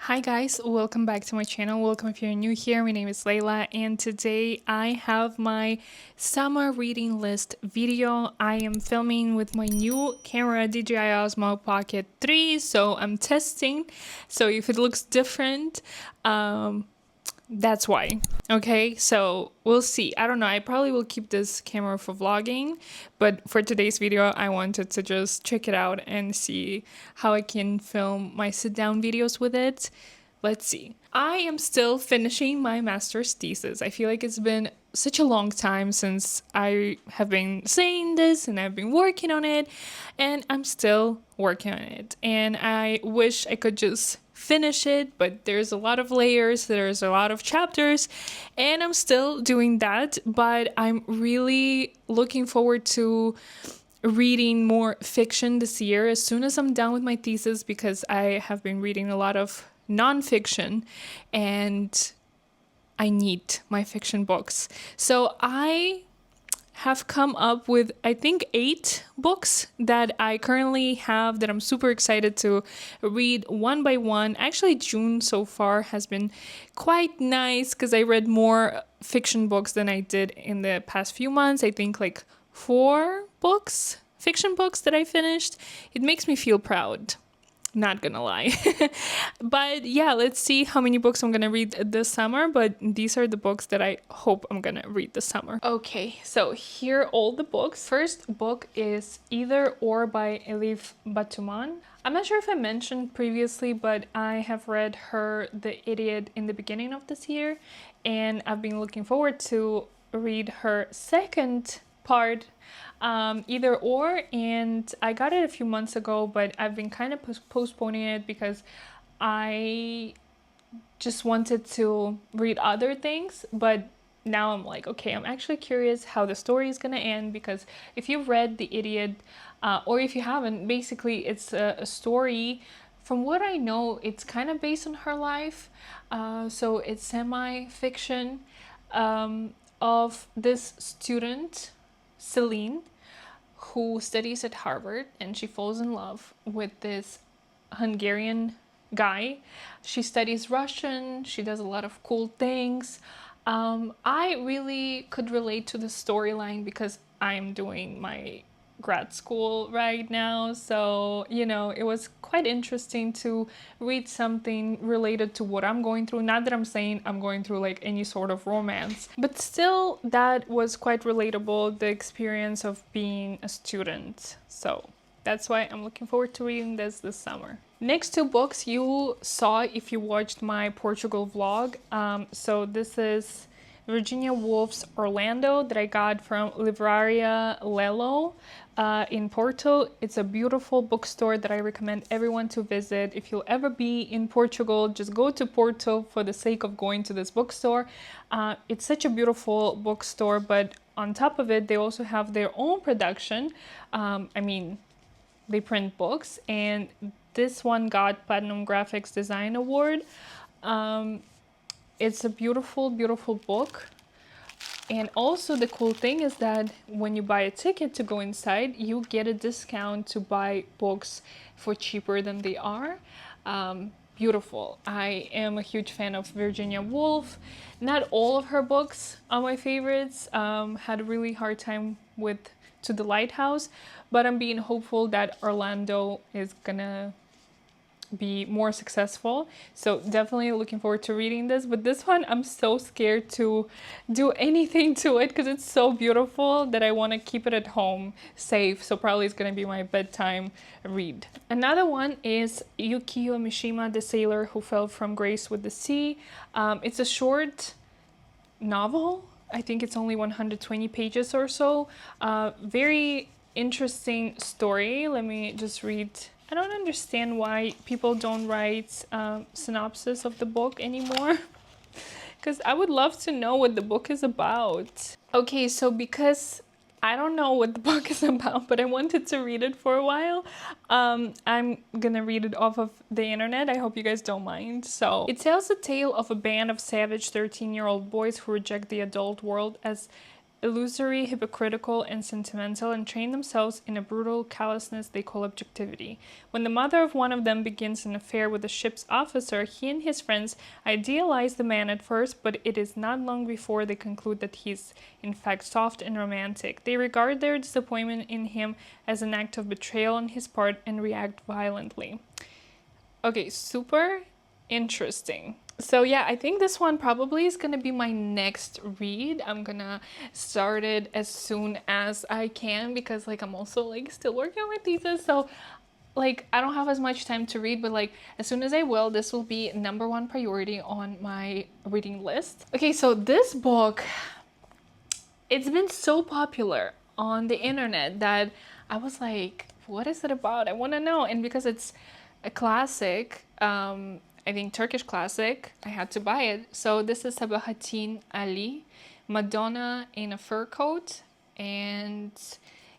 Hi guys, welcome back to my channel. Welcome if you're new here. My name is Leila and today I have my summer reading list video. I am filming with my new camera DJI Osmo Pocket 3, so I'm testing. So if it looks different, that's why. Okay, so we'll see. I don't know, I probably will keep this camera for vlogging, but for today's video I wanted to just check it out and see how I can film my sit down videos with it. Let's see. I am still finishing my master's thesis. I feel like it's been such a long time since I have been saying this and I've been working on it, and I'm still working on it, and I wish I could just finish it, but there's a lot of layers, there's a lot of chapters, and I'm still doing that. But I'm really looking forward to reading more fiction this year as soon as I'm done with my thesis, because I have been reading a lot of nonfiction and I need my fiction books. So I have come up with, I think, 8 books that I currently have that I'm super excited to read one by one. Actually, June so far has been quite nice because I read more fiction books than I did in the past few months. I think like 4 books, fiction books that I finished. It makes me feel proud. Not gonna lie. But yeah, let's see how many books I'm gonna read this summer, but these are the books that I hope I'm gonna read this summer. Okay, so here are all the books. First book is Either or by Elif Batuman. I'm not sure if I mentioned previously, but I have read her The Idiot in the beginning of this year, and I've been looking forward to read her second part, Either or, and I got it a few months ago, but I've been kind of postponing it because I just wanted to read other things. But now I'm like, okay, I'm actually curious how the story is gonna end, because if you've read The Idiot, or if you haven't, basically it's a story. From what I know, it's kind of based on her life, so it's semi-fiction, of this student Celine, who studies at Harvard, and she falls in love with this Hungarian guy. She studies Russian, she does a lot of cool things. I really could relate to the storyline because I'm doing my grad school right now, so you know, it was quite interesting to read something related to what I'm going through. Not that I'm saying I'm going through like any sort of romance, but still that was quite relatable, the experience of being a student. So that's why I'm looking forward to reading this summer. Next 2 books you saw if you watched my Portugal vlog. So this is Virginia Woolf's Orlando that I got from Livraria Lelo in Porto. It's a beautiful bookstore that I recommend everyone to visit. If you'll ever be in Portugal, just go to Porto for the sake of going to this bookstore. It's such a beautiful bookstore, but on top of it, they also have their own production. I mean, they print books, and this one got Platinum Graphics Design Award. It's a beautiful, beautiful book. And also the cool thing is that when you buy a ticket to go inside, you get a discount to buy books for cheaper than they are. Beautiful. I am a huge fan of Virginia Woolf. Not all of her books are my favorites. Had a really hard time with To the Lighthouse, but I'm being hopeful that Orlando is gonna be more successful, so definitely looking forward to reading this. But this one I'm so scared to do anything to it because it's so beautiful that I want to keep it at home safe, so probably it's going to be my bedtime read. Another one is Yukio Mishima, The Sailor Who Fell from Grace with the Sea. It's a short novel. I think it's only 120 pages or so. Very interesting story. Let me just read. I don't understand why people don't write synopsis of the book anymore, because I would love to know what the book is about. Okay, so because I don't know what the book is about, but I wanted to read it for a while, I'm gonna read it off of the internet. I hope you guys don't mind. So it tells the tale of a band of savage 13-year-old boys who reject the adult world as illusory, hypocritical, and sentimental, and train themselves in a brutal callousness they call objectivity. When the mother of one of them begins an affair with a ship's officer, he and his friends idealize the man at first, but it is not long before they conclude that he is in fact soft and romantic. They regard their disappointment in him as an act of betrayal on his part and react violently. Okay, super interesting. So yeah, I think this one probably is gonna be my next read. I'm gonna start it as soon as I can because like I'm also like still working on my thesis, so like I don't have as much time to read, but like as soon as I will, this will be number one priority on my reading list. Okay, so this book, it's been so popular on the internet that I was like, what is it about? I want to know. And because it's a classic, I think Turkish classic, I had to buy it. So this is Sabahattin Ali, Madonna in a Fur Coat. And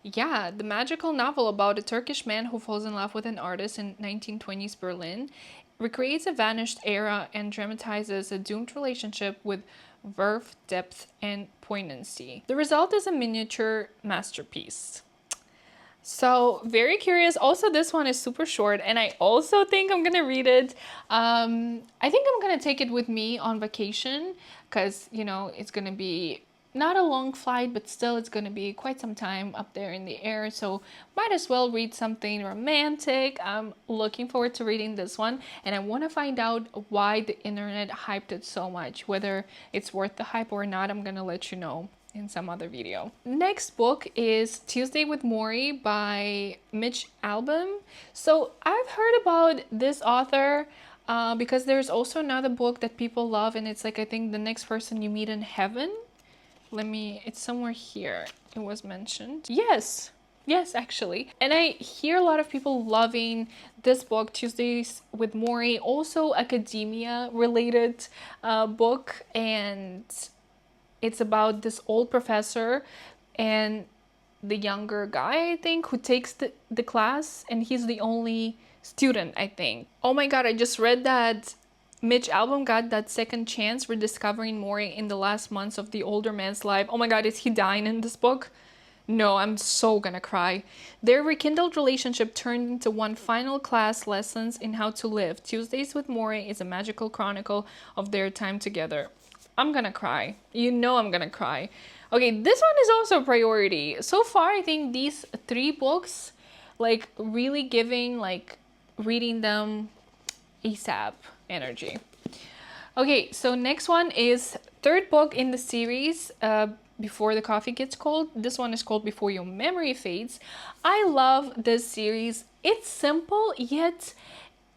yeah, the magical novel about a Turkish man who falls in love with an artist in 1920s Berlin recreates a vanished era and dramatizes a doomed relationship with verve, depth, and poignancy. The result is a miniature masterpiece. So very curious. Also, this one is super short and I also think I'm gonna read it. I think I'm gonna take it with me on vacation because, you know, it's gonna be not a long flight, but still it's gonna be quite some time up there in the air. So might as well read something romantic. I'm looking forward to reading this one and I want to find out why the internet hyped it so much. Whether it's worth the hype or not, I'm gonna let you know in some other video. Next book is Tuesday with Morrie by Mitch Albom. So I've heard about this author because there's also another book that people love and it's like I think The Next Person You Meet in Heaven. It's somewhere here. It was mentioned. Yes, actually. And I hear a lot of people loving this book, Tuesdays with Morrie, also academia related book, and it's about this old professor and the younger guy, I think, who takes the class, and he's the only student, I think. Oh my god, I just read that Mitch Albom got that second chance rediscovering Morrie in the last months of the older man's life. Oh my god, is he dying in this book? No, I'm so gonna cry. Their rekindled relationship turned into one final class lessons in how to live. Tuesdays with Morrie is a magical chronicle of their time together. I'm gonna cry. You know I'm gonna cry. Okay, this one is also a priority. So far, I think these three books, like really giving like reading them ASAP energy. Okay, so next one is third book in the series, Before the Coffee Gets Cold. This one is called Before Your Memory Fades. I love this series. It's simple, yet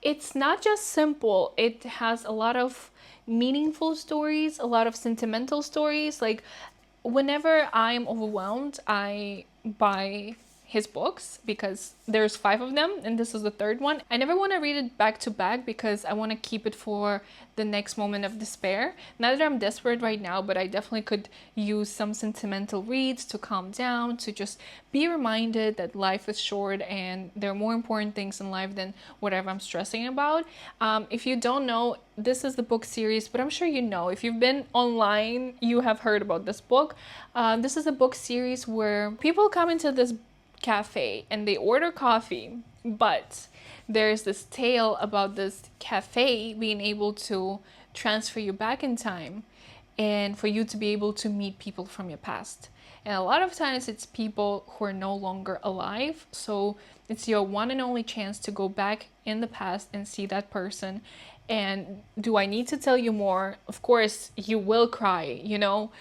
it's not just simple. It has a lot of meaningful stories, a lot of sentimental stories. Like whenever I'm overwhelmed, I buy his books because there's 5 of them and this is the third one. I never want to read it back to back because I want to keep it for the next moment of despair. Not that I'm desperate right now, but I definitely could use some sentimental reads to calm down, to just be reminded that life is short and there are more important things in life than whatever I'm stressing about. If you don't know, this is the book series, but I'm sure you know. If you've been online, you have heard about this book. This is a book series where people come into this cafe and they order coffee, but there's this tale about this cafe being able to transfer you back in time and for you to be able to meet people from your past. And a lot of times it's people who are no longer alive, so it's your one and only chance to go back in the past and see that person. And do I need to tell you more? Of course you will cry, you know.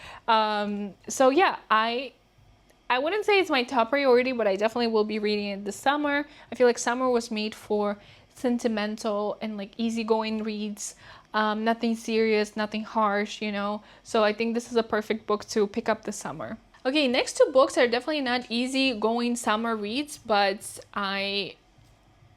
So yeah, I wouldn't say it's my top priority, but I definitely will be reading it this summer. I feel like summer was made for sentimental and like easygoing reads. Nothing serious, nothing harsh, you know. So I think this is a perfect book to pick up this summer. Okay, next 2 books are definitely not easygoing summer reads, but I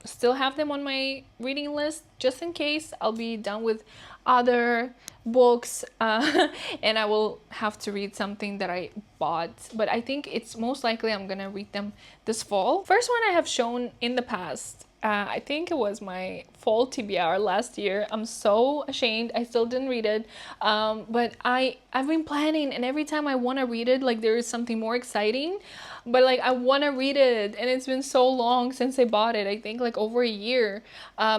still have them on my reading list just in case. I'll be done with other books and I will have to read something that I bought, but I think it's most likely I'm gonna read them this fall. First one I have shown in the past. I think it was my fall TBR last year. I'm so ashamed. I still didn't read it. But I've been planning, and every time I want to read it, like there is something more exciting. But like I want to read it, and it's been so long since I bought it. I think like over a year.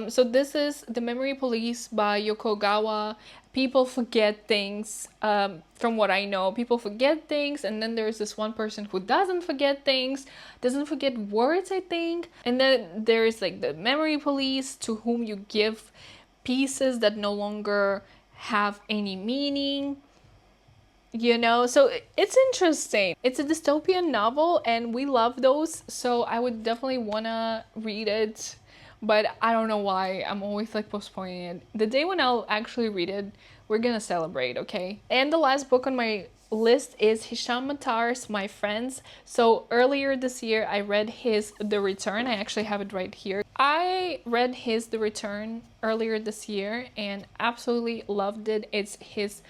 So this is The Memory Police by Yoko Gawa. People forget things, from what I know. People forget things, and then there's this one person who doesn't forget things, doesn't forget words, I think. And then there's like the memory police, to whom you give pieces that no longer have any meaning. So it's interesting. It's a dystopian novel, and we love those, so I would definitely want to read it, but I don't know why I'm always like postponing it. The day when I'll actually read it, we're gonna celebrate, okay? And the last book on my list is Hisham Matar's My Friends. So earlier this year I read his The Return. I actually have it right here. I read his The Return earlier this year and absolutely loved it. It's his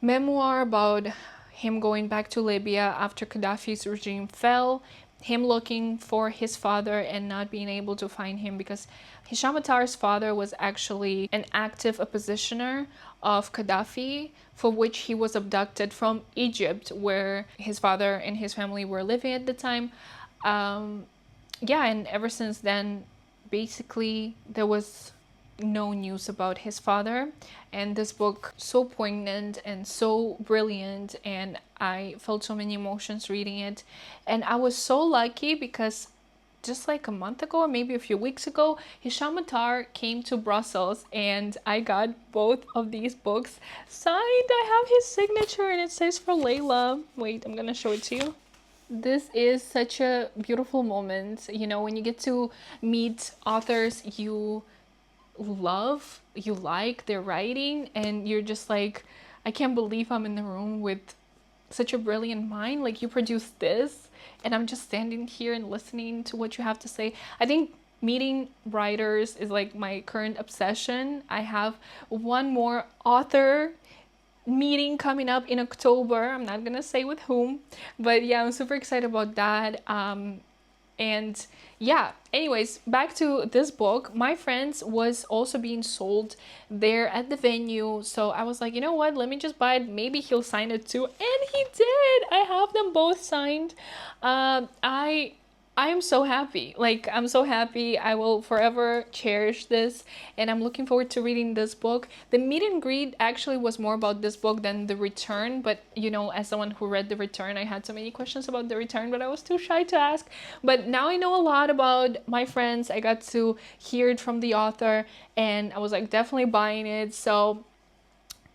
memoir about him going back to Libya after Gaddafi's regime fell, him looking for his father and not being able to find him, because Hisham Attar's father was actually an active oppositioner of Gaddafi, for which he was abducted from Egypt, where his father and his family were living at the time. And ever since then, basically, there was no news about his father. And this book, so poignant and so brilliant, and I felt so many emotions reading it. And I was so lucky because just like a month ago or maybe a few weeks ago, Hisham Attar came to Brussels and I got both of these books signed. I have his signature and it says for Leila. Wait, I'm gonna show it to you. This is such a beautiful moment, when you get to meet authors you love, you like their writing, and you're just like, I can't believe I'm in the room with such a brilliant mind. Like, you produced this and I'm just standing here and listening to what you have to say. I think meeting writers is like my current obsession. I have one more author meeting coming up in October. I'm not gonna say with whom, but yeah, I'm super excited about that. And yeah, anyways, back to this book. My Friends was also being sold there at the venue, so I was like, you know what, let me just buy it, maybe he'll sign it too. And he did. I have them both signed. I am so happy. Like, I'm so happy. I will forever cherish this, and I'm looking forward to reading this book. The meet and greet actually was more about this book than The Return, but as someone who read The Return, I had so many questions about The Return, but I was too shy to ask. But now I know a lot about My Friends. I got to hear it from the author, and I was like definitely buying it. So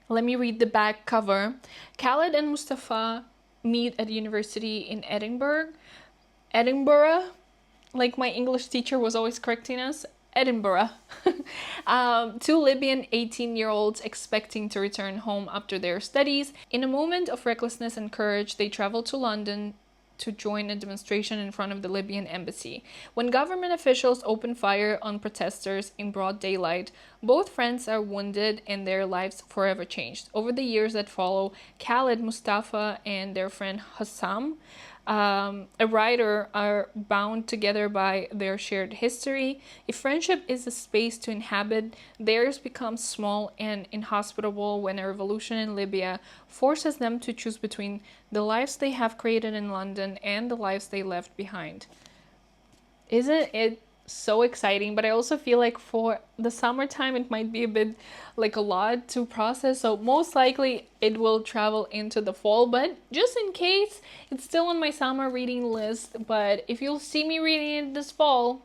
let me read the back cover. Khaled and Mustafa meet at university in Edinburgh, like my English teacher was always correcting us, Edinburgh. Two Libyan 18-year-olds expecting to return home after their studies. In a moment of recklessness and courage, they travel to London to join a demonstration in front of the Libyan embassy. When government officials open fire on protesters in broad daylight, both friends are wounded and their lives forever changed. Over the years that follow, Khaled, Mustafa, and their friend Hassam, a writer, are bound together by their shared history. If friendship is a space to inhabit, theirs becomes small and inhospitable when a revolution in Libya forces them to choose between the lives they have created in London and the lives they left behind. Isn't it so exciting? But I also feel like for the summertime it might be a bit like a lot to process, so most likely it will travel into the fall, but just in case, it's still on my summer reading list. But if you'll see me reading it this fall,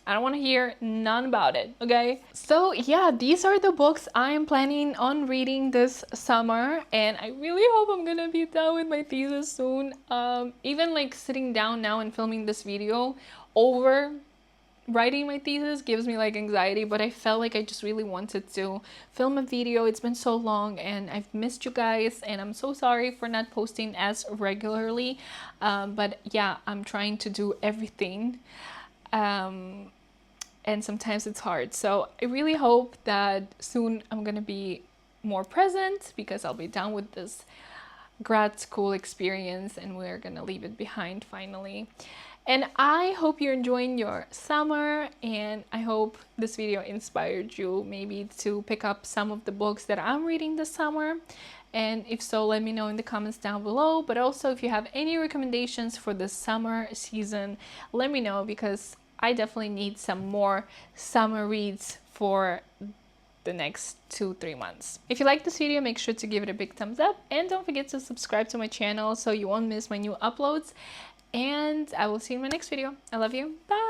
I don't want to hear none about it, okay? So yeah, these are the books I am planning on reading this summer, and I really hope I'm gonna be done with my thesis soon. Even like sitting down now and filming this video over writing my thesis gives me like anxiety, but I felt like I just really wanted to film a video. It's been so long and I've missed you guys, and I'm so sorry for not posting as regularly, but yeah, I'm trying to do everything, and sometimes it's hard. So I really hope that soon I'm gonna be more present, because I'll be done with this grad school experience and we're gonna leave it behind finally. And I hope you're enjoying your summer, and I hope this video inspired you maybe to pick up some of the books that I'm reading this summer. And if so, let me know in the comments down below. But also, if you have any recommendations for the summer season, let me know, because I definitely need some more summer reads for the next 2-3 months. If you like this video, make sure to give it a big thumbs up, and don't forget to subscribe to my channel so you won't miss my new uploads. And I will see you in my next video. I love you. Bye.